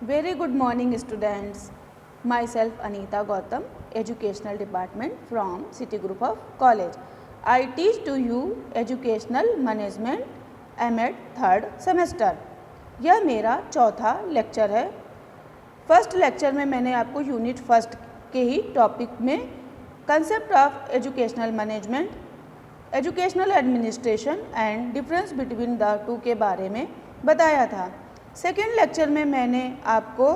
Very good morning, students. Myself Anita Gautam, Educational Department from City Group of College. I teach to you Educational Management M.Ed third semester. यह मेरा चौथा lecture है। First lecture में मैंने आपको unit first के ही topic में concept of educational management, educational administration and difference between the two के बारे में बताया था। सेकेंड लेक्चर में मैंने आपको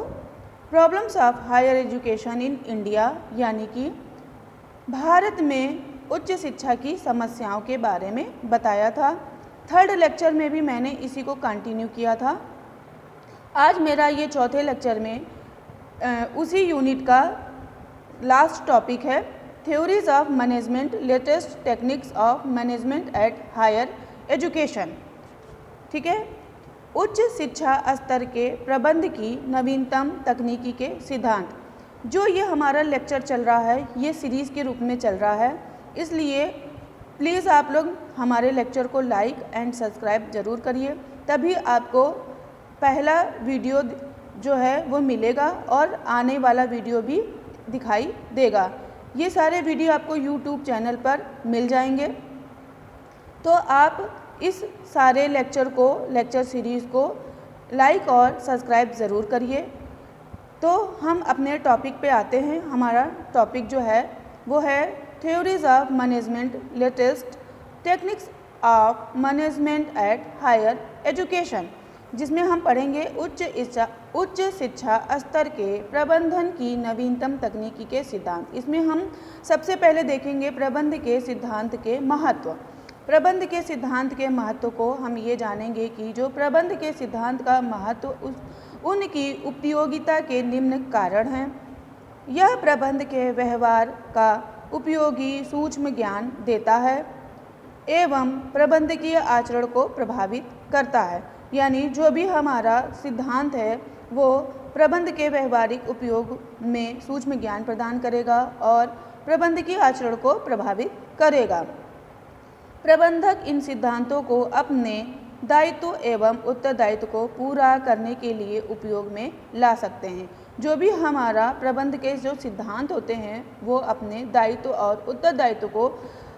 problems of higher education in India यानी कि भारत में उच्च शिक्षा की समस्याओं के बारे में बताया था। थर्ड लेक्चर में भी मैंने इसी को कंटिन्यू किया था। आज मेरा ये चौथे लेक्चर में उसी यूनिट का लास्ट टॉपिक है theories of management, latest techniques of management at higher education. ठीक है, उच्च शिक्षा स्तर के प्रबंध की नवीनतम तकनीकी के सिद्धांत। जो ये हमारा लेक्चर चल रहा है ये सीरीज़ के रूप में चल रहा है, इसलिए प्लीज़ आप लोग हमारे लेक्चर को लाइक एंड सब्सक्राइब ज़रूर करिए, तभी आपको पहला वीडियो जो है वो मिलेगा और आने वाला वीडियो भी दिखाई देगा। ये सारे वीडियो आपको यूट्यूब चैनल पर मिल जाएंगे, तो आप इस सारे लेक्चर सीरीज़ को लाइक और सब्सक्राइब ज़रूर करिए। तो हम अपने टॉपिक पे आते हैं। हमारा टॉपिक जो है वो है theories of management, latest techniques of management at higher education, जिसमें हम पढ़ेंगे उच्च शिक्षा स्तर के प्रबंधन की नवीनतम तकनीकी के सिद्धांत। इसमें हम सबसे पहले देखेंगे प्रबंध के सिद्धांत के महत्व। प्रबंध के सिद्धांत के महत्व को हम ये जानेंगे कि जो प्रबंध के सिद्धांत का महत्व उनकी उपयोगिता के निम्न कारण हैं। यह प्रबंध के व्यवहार का उपयोगी सूक्ष्म ज्ञान देता है एवं प्रबंधकीय आचरण को प्रभावित करता है। यानी जो भी हमारा सिद्धांत है वो प्रबंध के व्यवहारिक उपयोग में सूक्ष्म ज्ञान प्रदान करेगा और प्रबंधकीय आचरण को प्रभावित करेगा। प्रबंधक इन सिद्धांतों को अपने दायित्व एवं उत्तरदायित्व को पूरा करने के लिए उपयोग में ला सकते हैं। जो भी हमारा प्रबंध के जो सिद्धांत होते हैं वो अपने दायित्व और उत्तरदायित्व को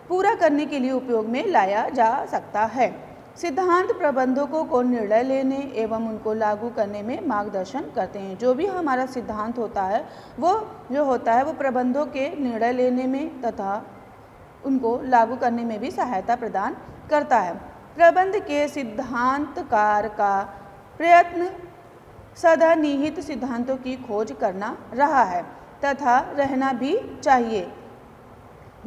पूरा करने के लिए उपयोग में लाया जा सकता है। सिद्धांत प्रबंधकों को निर्णय लेने एवं उनको लागू करने में मार्गदर्शन करते हैं। जो भी हमारा सिद्धांत होता है वो प्रबंधों के निर्णय लेने में तथा उनको लागू करने में भी सहायता प्रदान करता है। प्रबंध के सिद्धांतकार का प्रयत्न सदा निहित सिद्धांतों की खोज करना रहा है तथा रहना भी चाहिए,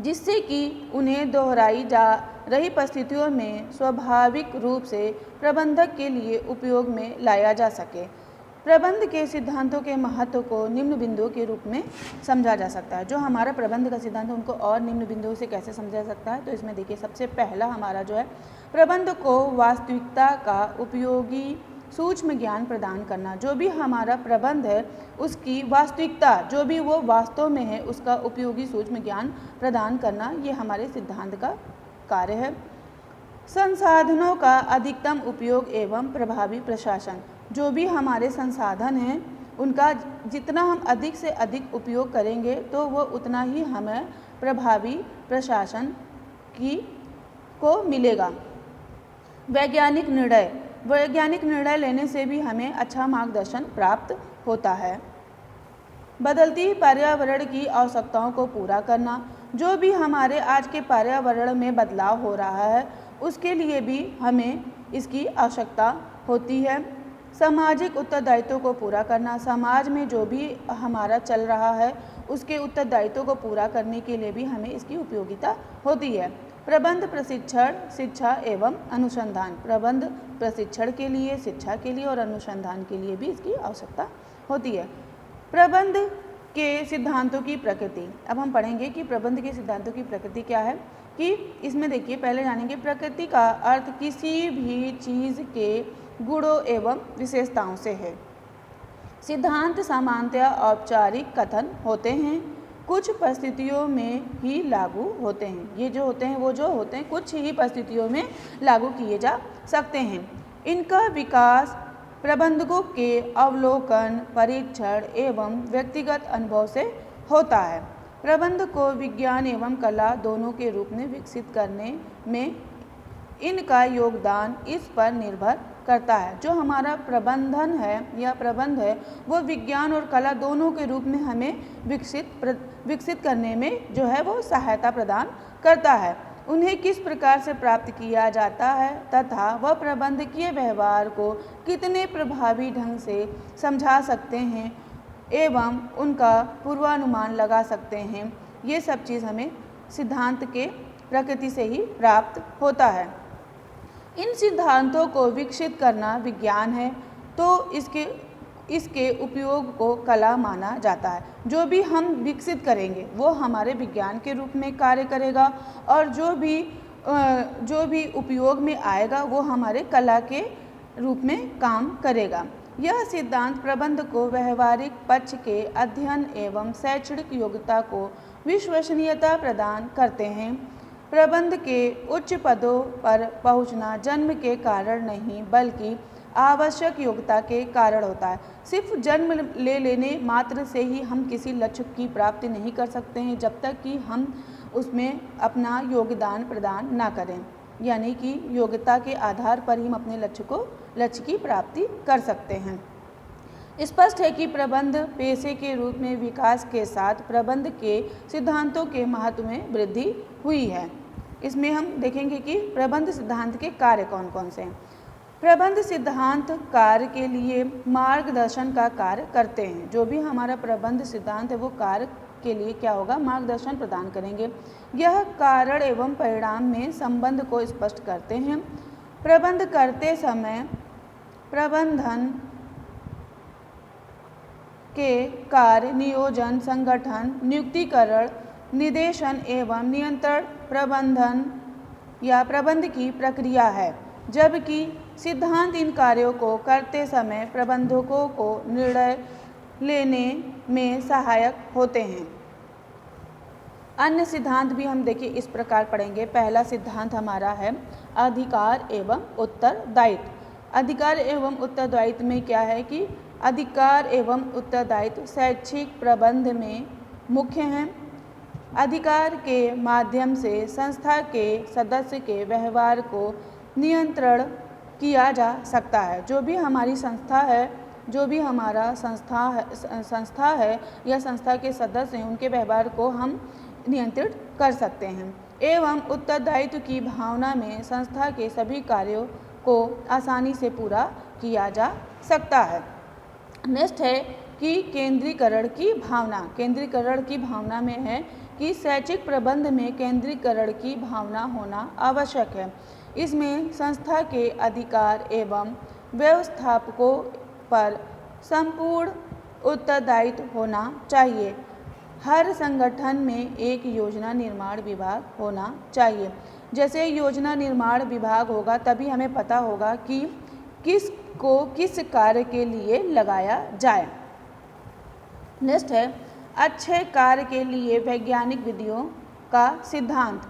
जिससे कि उन्हें दोहराई जा रही परिस्थितियों में स्वाभाविक रूप से प्रबंधक के लिए उपयोग में लाया जा सके। प्रबंध के सिद्धांतों के महत्व को निम्न बिंदुओं के रूप में समझा जा सकता है। जो हमारा प्रबंध का सिद्धांत है उनको और निम्न बिंदुओं से कैसे समझा जा सकता है, तो इसमें देखिए सबसे पहला हमारा जो है प्रबंध को वास्तविकता का उपयोगी सूक्ष्म ज्ञान प्रदान करना। जो भी हमारा प्रबंध है उसकी वास्तविकता, जो भी वो वास्तव में है उसका उपयोगी सूक्ष्म ज्ञान प्रदान करना, ये हमारे सिद्धांत का कार्य है। संसाधनों का अधिकतम उपयोग एवं प्रभावी प्रशासन। जो भी हमारे संसाधन हैं उनका जितना हम अधिक से अधिक उपयोग करेंगे तो वो उतना ही हमें प्रभावी प्रशासन को मिलेगा। वैज्ञानिक निर्णय लेने से भी हमें अच्छा मार्गदर्शन प्राप्त होता है। बदलती पर्यावरण की आवश्यकताओं को पूरा करना। जो भी हमारे आज के पर्यावरण में बदलाव हो रहा है उसके लिए भी हमें इसकी आवश्यकता होती है। सामाजिक उत्तरदायित्व को पूरा करना। समाज में जो भी हमारा चल रहा है उसके उत्तरदायित्व को पूरा करने के लिए भी हमें इसकी उपयोगिता होती है। प्रबंध प्रशिक्षण, शिक्षा एवं अनुसंधान। प्रबंध प्रशिक्षण के लिए, शिक्षा के लिए और अनुसंधान के लिए भी इसकी आवश्यकता होती है। प्रबंध के सिद्धांतों की प्रकृति। अब हम पढ़ेंगे कि प्रबंध के सिद्धांतों की प्रकृति क्या है। कि इसमें देखिए पहले जानेंगे प्रकृति का अर्थ किसी भी चीज़ के गुणों एवं विशेषताओं से है। सिद्धांत सामान्यतः औपचारिक कथन होते हैं, कुछ परिस्थितियों में ही लागू होते हैं। ये जो होते हैं कुछ ही परिस्थितियों में लागू किए जा सकते हैं। इनका विकास प्रबंधकों के अवलोकन, परीक्षण एवं व्यक्तिगत अनुभव से होता है। प्रबंध को विज्ञान एवं कला दोनों के रूप में विकसित करने में इनका योगदान इस पर निर्भर करता है। जो हमारा प्रबंधन है या प्रबंध है वो विज्ञान और कला दोनों के रूप में हमें विकसित करने में जो है वो सहायता प्रदान करता है। उन्हें किस प्रकार से प्राप्त किया जाता है तथा वह प्रबंधकीय व्यवहार को कितने प्रभावी ढंग से समझा सकते हैं एवं उनका पूर्वानुमान लगा सकते हैं, ये सब चीज़ हमें सिद्धांत के प्रकृति से ही प्राप्त होता है। इन सिद्धांतों को विकसित करना विज्ञान है तो इसके उपयोग को कला माना जाता है। जो भी हम विकसित करेंगे वो हमारे विज्ञान के रूप में कार्य करेगा और जो भी उपयोग में आएगा वो हमारे कला के रूप में काम करेगा। यह सिद्धांत प्रबंध को व्यवहारिक पक्ष के अध्ययन एवं शैक्षणिक योग्यता को विश्वसनीयता प्रदान करते हैं। प्रबंध के उच्च पदों पर पहुंचना जन्म के कारण नहीं बल्कि आवश्यक योग्यता के कारण होता है। सिर्फ जन्म ले लेने मात्र से ही हम किसी लक्ष्य की प्राप्ति नहीं कर सकते हैं जब तक कि हम उसमें अपना योगदान प्रदान ना करें, यानी कि योग्यता के आधार पर ही हम अपने लक्ष्य की प्राप्ति कर सकते हैं। स्पष्ट है कि प्रबंध पेशे के रूप में विकास के साथ प्रबंध के सिद्धांतों के महत्व में वृद्धि हुई है। इसमें हम देखेंगे कि प्रबंध सिद्धांत के कार्य कौन कौन से हैं। प्रबंध सिद्धांत कार्य के लिए मार्गदर्शन का कार्य करते हैं। जो भी हमारा प्रबंध सिद्धांत है वो कार्य के लिए क्या होगा, मार्गदर्शन प्रदान करेंगे। यह कारण एवं परिणाम में संबंध को स्पष्ट करते हैं। प्रबंध करते समय प्रबंधन के कार्य नियोजन, संगठन, नियुक्तिकरण, निर्देशन एवं नियंत्रण प्रबंधन या प्रबंध की प्रक्रिया है, जबकि सिद्धांत इन कार्यों को करते समय प्रबंधकों को निर्णय लेने में सहायक होते हैं। अन्य सिद्धांत भी हम देखिए इस प्रकार पढ़ेंगे। पहला सिद्धांत हमारा है अधिकार एवं उत्तरदायित्व। अधिकार एवं उत्तरदायित्व में क्या है कि अधिकार एवं उत्तरदायित्व शैक्षिक प्रबंध में मुख्य हैं। अधिकार के माध्यम से संस्था के सदस्य के व्यवहार को नियंत्रण किया जा सकता है। जो भी हमारी संस्था है, जो भी हमारा संस्था है या संस्था के सदस्य हैं, उनके व्यवहार को हम नियंत्रित कर सकते हैं। एवं उत्तरदायित्व की भावना में संस्था के सभी कार्यों को आसानी से पूरा किया जा सकता है। नेक्स्ट है कि केंद्रीकरण की भावना। केंद्रीकरण की भावना में है कि शैक्षिक प्रबंध में केंद्रीकरण की भावना होना आवश्यक है। इसमें संस्था के अधिकार एवं व्यवस्थापकों पर संपूर्ण उत्तरदायित्व होना चाहिए। हर संगठन में एक योजना निर्माण विभाग होना चाहिए। जैसे योजना निर्माण विभाग होगा तभी हमें पता होगा कि किसको किस कार्य के लिए लगाया जाए। नेक्स्ट है अच्छे कार्य के लिए वैज्ञानिक विधियों का सिद्धांत।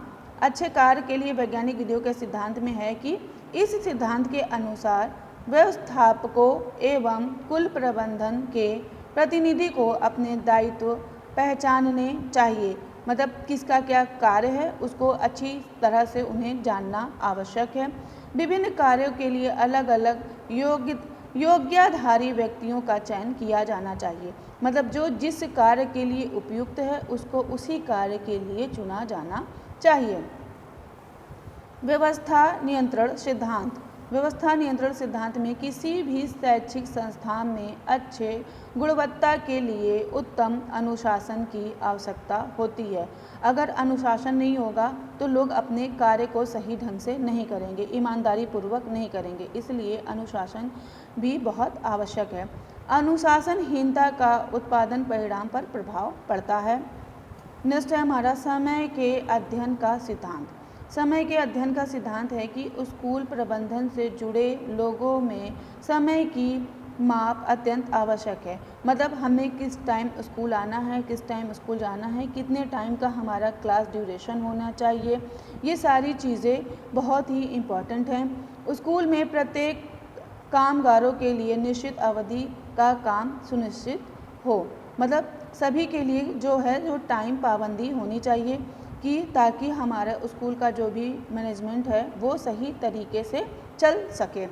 अच्छे कार्य के लिए वैज्ञानिक विधियों के सिद्धांत में है कि इस सिद्धांत के अनुसार व्यवस्थापकों एवं कुल प्रबंधन के प्रतिनिधि को अपने दायित्व पहचानने चाहिए। मतलब किसका क्या कार्य है उसको अच्छी तरह से उन्हें जानना आवश्यक है। विभिन्न कार्यों के लिए अलग अलग योग्यधारी व्यक्तियों का चयन किया जाना चाहिए। मतलब जो जिस कार्य के लिए उपयुक्त है उसको उसी कार्य के लिए चुना जाना चाहिए। व्यवस्था नियंत्रण सिद्धांत। व्यवस्था नियंत्रण सिद्धांत में किसी भी शैक्षिक संस्थान में अच्छे गुणवत्ता के लिए उत्तम अनुशासन की आवश्यकता होती है। अगर अनुशासन नहीं होगा तो लोग अपने कार्य को सही ढंग से नहीं करेंगे, ईमानदारी पूर्वक नहीं करेंगे। इसलिए अनुशासन भी बहुत आवश्यक है। अनुशासनहीनता का उत्पादन परिणाम पर प्रभाव पड़ता है। नेक्स्ट है हमारा समय के अध्ययन का सिद्धांत। समय के अध्ययन का सिद्धांत है कि स्कूल प्रबंधन से जुड़े लोगों में समय की माप अत्यंत आवश्यक है। मतलब हमें किस टाइम स्कूल आना है, किस टाइम स्कूल जाना है, कितने टाइम का हमारा क्लास ड्यूरेशन होना चाहिए, ये सारी चीज़ें बहुत ही इम्पॉर्टेंट हैं। स्कूल में प्रत्येक कामगारों के लिए निश्चित अवधि का काम सुनिश्चित हो। मतलब सभी के लिए जो है जो टाइम पाबंदी होनी चाहिए कि ताकि हमारा स्कूल का जो भी मैनेजमेंट है वो सही तरीके से चल सके।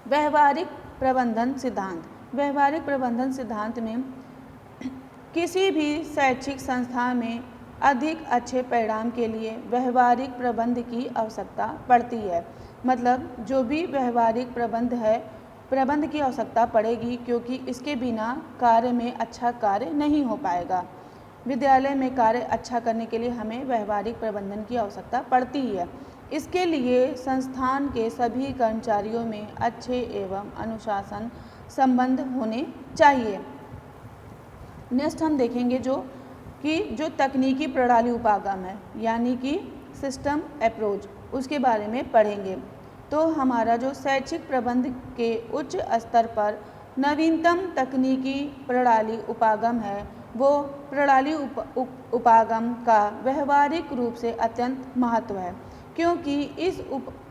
व्यवहारिक प्रबंधन सिद्धांत। व्यवहारिक प्रबंधन सिद्धांत में किसी भी शैक्षिक संस्था में अधिक अच्छे परिणाम के लिए व्यवहारिक प्रबंध की आवश्यकता पड़ती है। मतलब जो भी व्यवहारिक प्रबंध की आवश्यकता पड़ेगी, क्योंकि इसके बिना कार्य में अच्छा कार्य नहीं हो पाएगा। विद्यालय में कार्य अच्छा करने के लिए हमें व्यवहारिक प्रबंधन की आवश्यकता पड़ती है। इसके लिए संस्थान के सभी कर्मचारियों में अच्छे एवं अनुशासन संबंध होने चाहिए। नेक्स्ट हम देखेंगे जो तकनीकी प्रणाली उपागम है, यानी कि सिस्टम अप्रोच, उसके बारे में पढ़ेंगे। तो हमारा जो शैक्षिक प्रबंध के उच्च स्तर पर नवीनतम तकनीकी प्रणाली उपागम है, वो प्रणाली उपागम का व्यवहारिक रूप से अत्यंत महत्व है, क्योंकि इस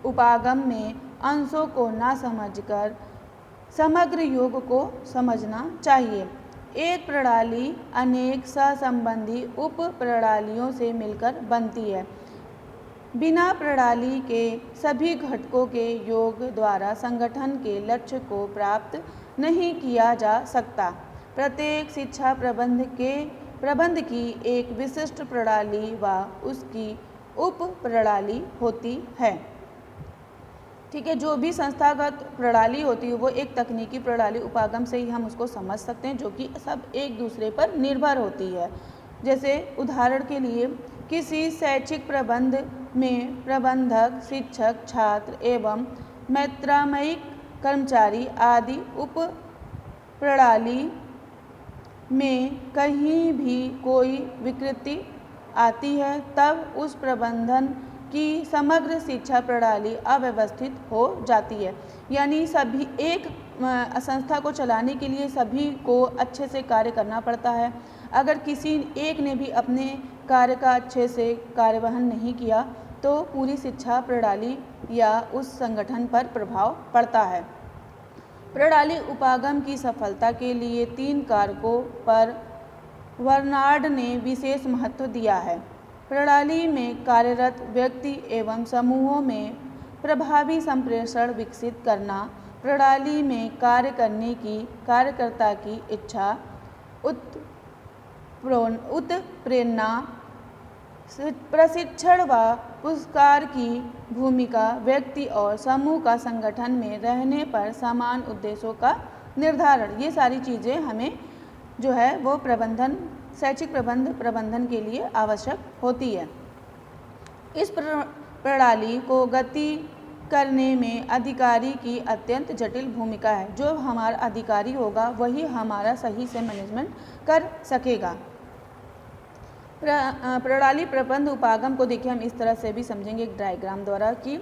उपागम में अंशों को ना समझकर समग्र योग को समझना चाहिए। एक प्रणाली अनेक सहसंबंधी उप प्रणालियों से मिलकर बनती है। बिना प्रणाली के सभी घटकों के योग द्वारा संगठन के लक्ष्य को प्राप्त नहीं किया जा सकता। प्रत्येक शिक्षा प्रबंध की एक विशिष्ट प्रणाली व उसकी उप प्रणाली होती है। ठीक है, जो भी संस्थागत प्रणाली होती है वो एक तकनीकी प्रणाली उपागम से ही हम उसको समझ सकते हैं, जो कि सब एक दूसरे पर निर्भर होती है। जैसे उदाहरण के लिए किसी शैक्षिक प्रबंध में प्रबंधक, शिक्षक, छात्र एवं मैत्रामयिक कर्मचारी आदि उप प्रणाली में कहीं भी कोई विकृति आती है, तब उस प्रबंधन की समग्र शिक्षा प्रणाली अव्यवस्थित हो जाती है। यानी सभी एक संस्था को चलाने के लिए सभी को अच्छे से कार्य करना पड़ता है। अगर किसी एक ने भी अपने कार्य का अच्छे से कार्यवहन नहीं किया तो पूरी शिक्षा प्रणाली या उस संगठन पर प्रभाव पड़ता है। प्रणाली उपागम की सफलता के लिए 3 कारकों पर बर्नार्ड ने विशेष महत्व दिया है। प्रणाली में कार्यरत व्यक्ति एवं समूहों में प्रभावी संप्रेषण विकसित करना, प्रणाली में कार्य करने की कार्यकर्ता की इच्छा, उत्प्रेरणा, प्रशिक्षण व पुरस्कार की भूमिका, व्यक्ति और समूह का संगठन में रहने पर समान उद्देश्यों का निर्धारण, ये सारी चीज़ें हमें जो है वो शैक्षिक प्रबंधन के लिए आवश्यक होती है। इस प्रणाली को गति करने में अधिकारी की अत्यंत जटिल भूमिका है। जो हमारा अधिकारी होगा वही हमारा सही से मैनेजमेंट कर सकेगा। प्रणाली प्रबंध उपागम को देखिए हम इस तरह से भी समझेंगे एक डायग्राम द्वारा कि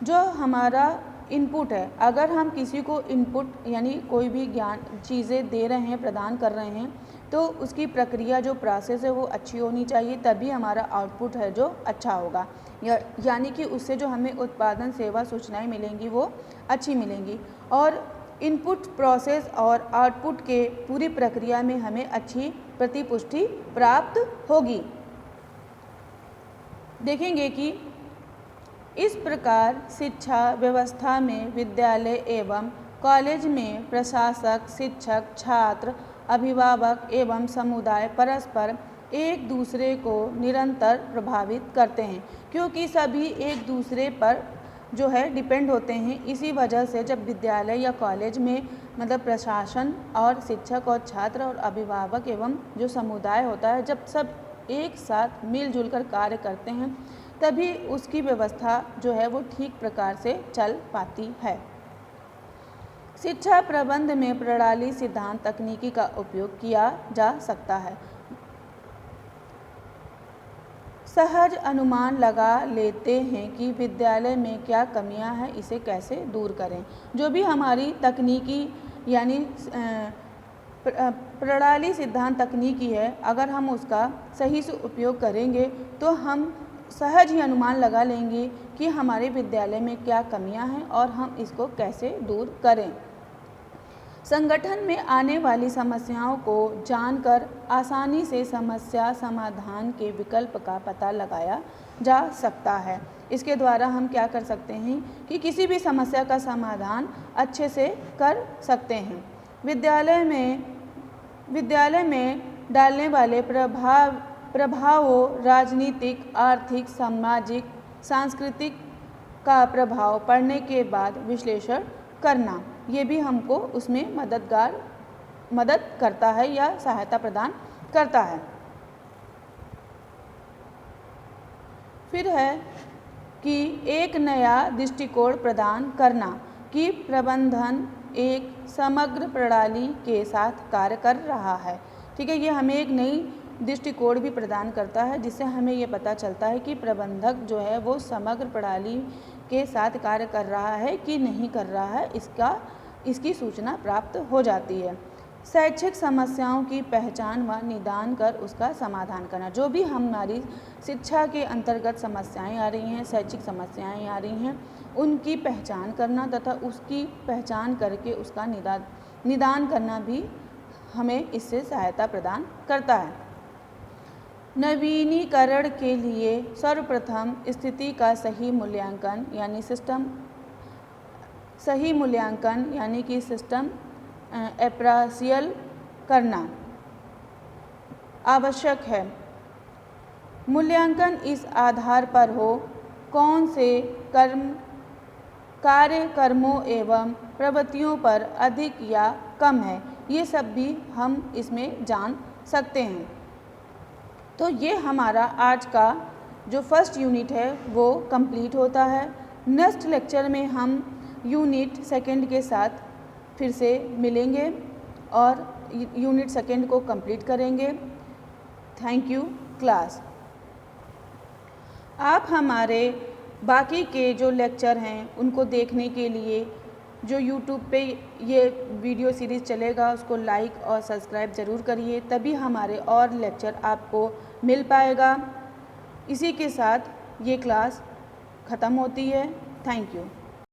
जो हमारा इनपुट है, अगर हम किसी को इनपुट यानी कोई भी ज्ञान चीज़ें दे रहे हैं, प्रदान कर रहे हैं, तो उसकी प्रक्रिया जो प्रोसेस है वो अच्छी होनी चाहिए, तभी हमारा आउटपुट है जो अच्छा होगा। यानी कि उससे जो हमें उत्पादन, सेवा, सूचनाएं मिलेंगी वो अच्छी मिलेंगी और इनपुट, प्रोसेस और आउटपुट के पूरी प्रक्रिया में हमें अच्छी प्रतिपुष्टि प्राप्त होगी। देखेंगे कि इस प्रकार शिक्षा व्यवस्था में विद्यालय एवं कॉलेज में प्रशासक, शिक्षक, छात्र, अभिभावक एवं समुदाय परस्पर एक दूसरे को निरंतर प्रभावित करते हैं, क्योंकि सभी एक दूसरे पर जो है डिपेंड होते हैं। इसी वजह से जब विद्यालय या कॉलेज में मतलब प्रशासन और शिक्षक और छात्र और अभिभावक एवं जो समुदाय होता है, जब सब एक साथ मिलजुल कर कार्य करते हैं तभी उसकी व्यवस्था जो है वो ठीक प्रकार से चल पाती है। शिक्षा प्रबंध में प्रणाली, सिद्धांत, तकनीकी का उपयोग किया जा सकता है। सहज अनुमान लगा लेते हैं कि विद्यालय में क्या कमियां हैं, इसे कैसे दूर करें। जो भी हमारी तकनीकी यानी प्रणाली, सिद्धांत, तकनीकी है, अगर हम उसका सही से उपयोग करेंगे तो हम सहज ही अनुमान लगा लेंगे कि हमारे विद्यालय में क्या कमियां हैं और हम इसको कैसे दूर करें। संगठन में आने वाली समस्याओं को जानकर आसानी से समस्या समाधान के विकल्प का पता लगाया जा सकता है। इसके द्वारा हम क्या कर सकते हैं कि किसी भी समस्या का समाधान अच्छे से कर सकते हैं। विद्यालय में डालने वाले प्रभावों राजनीतिक, आर्थिक, सामाजिक, सांस्कृतिक का प्रभाव पढ़ने के बाद विश्लेषण करना, ये भी हमको उसमें मदद करता है या सहायता प्रदान करता है। फिर है कि एक नया दृष्टिकोण प्रदान करना कि प्रबंधन एक समग्र प्रणाली के साथ कार्य कर रहा है। ठीक है, ये हमें एक नई दृष्टिकोण भी प्रदान करता है जिससे हमें ये पता चलता है कि प्रबंधक जो है वो समग्र प्रणाली के साथ कार्य कर रहा है कि नहीं कर रहा है, इसकी सूचना प्राप्त हो जाती है। शैक्षिक समस्याओं की पहचान व निदान कर उसका समाधान करना, जो भी हमारी शिक्षा के अंतर्गत समस्याएं आ रही हैं, शैक्षिक समस्याएं आ रही हैं, उनकी पहचान करना तथा उसकी पहचान करके उसका निदान करना भी हमें इससे सहायता प्रदान करता है। नवीनीकरण के लिए सर्वप्रथम स्थिति का सही मूल्यांकन यानी कि सिस्टम अप्रेसियल करना आवश्यक है। मूल्यांकन इस आधार पर हो कौन से कार्यक्रमों एवं प्रवृत्तियों पर अधिक या कम है, ये सब भी हम इसमें जान सकते हैं। तो ये हमारा आज का जो फर्स्ट यूनिट है वो कंप्लीट होता है। नेक्स्ट लेक्चर में हम यूनिट सेकंड के साथ फिर से मिलेंगे और यूनिट सेकंड को कंप्लीट करेंगे। Thank you class. आप हमारे बाकी के जो लेक्चर हैं उनको देखने के लिए जो यूट्यूब पे ये वीडियो सीरीज़ चलेगा उसको लाइक और सब्सक्राइब ज़रूर करिए, तभी हमारे और लेक्चर आपको मिल पाएगा। इसी के साथ ये क्लास ख़त्म होती है। Thank you.